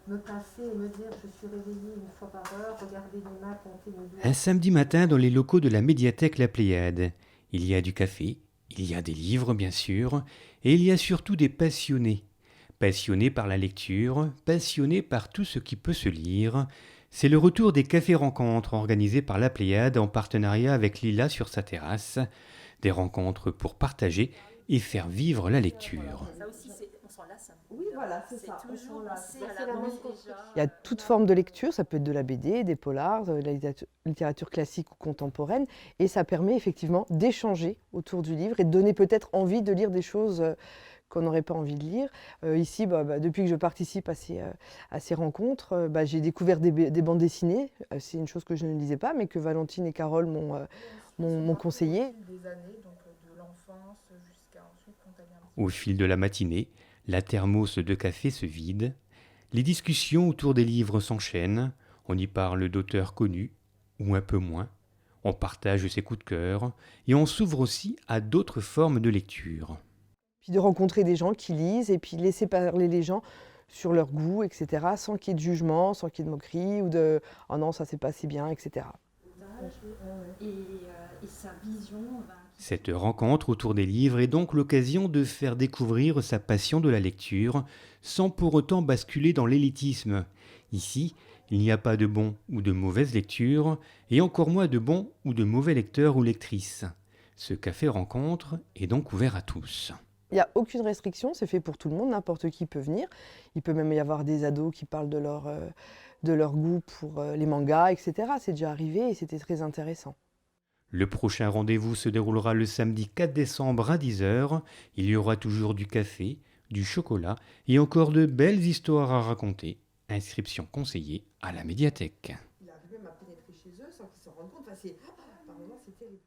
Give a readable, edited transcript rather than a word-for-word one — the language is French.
me passer et me dire je suis réveillée une fois par heure, regarder mes mains, compter mes Un doigts. samedi matin dans les locaux de la médiathèque La Pléiade. Il y a du café, il y a des livres bien sûr, et il y a surtout des passionnés. Passionnés par la lecture, passionnés par tout ce qui peut se lire. C'est le retour des cafés-rencontres organisés par La Pléiade en partenariat avec Lila sur sa terrasse. Des rencontres pour partager et faire vivre la lecture. Ça aussi, on s'en lasse un peu. Oui, voilà, c'est ça. Toujours penser à C'est la la même bande construction. déjà. Il y a toute forme de lecture, ça peut être de la BD, des polars, de la littérature classique ou contemporaine, et ça permet effectivement d'échanger autour du livre et de donner peut-être envie de lire des choses qu'on n'aurait pas envie de lire. Ici, depuis que je participe à ces rencontres, j'ai découvert des bandes dessinées. C'est une chose que je ne lisais pas, mais que Valentine et Carole m'ont conseillé. Des années, donc de l'enfance jusqu'à ensuite quand elle est un petit Au fil de la matinée, la thermos de café se vide. Les discussions autour des livres s'enchaînent. On y parle d'auteurs connus ou un peu moins. On partage ses coups de cœur et on s'ouvre aussi à d'autres formes de lecture. Puis de rencontrer des gens qui lisent et puis laisser parler les gens sur leur goût, etc., sans qu'il y ait de jugement, sans qu'il y ait de moquerie ou de «oh non, ça c'est pas si bien», etc. et sa vision. Cette rencontre autour des livres est donc l'occasion de faire découvrir sa passion de la lecture sans pour autant basculer dans l'élitisme. Ici, il n'y a pas de bon ou de mauvaise lecture et encore moins de bons ou de mauvais lecteurs ou lectrices. Ce café rencontre est donc ouvert à tous. Il n'y a aucune restriction, c'est fait pour tout le monde, n'importe qui peut venir. Il peut même y avoir des ados qui parlent de leur goût pour les mangas, etc. C'est déjà arrivé et c'était très intéressant. Le prochain rendez-vous se déroulera le samedi 4 décembre à 10 heures. Il y aura toujours du café, du chocolat et encore de belles histoires à raconter. Inscription conseillée à la médiathèque. Il arrive même à pénétrer chez eux sans qu'ils s'en rendent compte. Par moments, c'est terrible.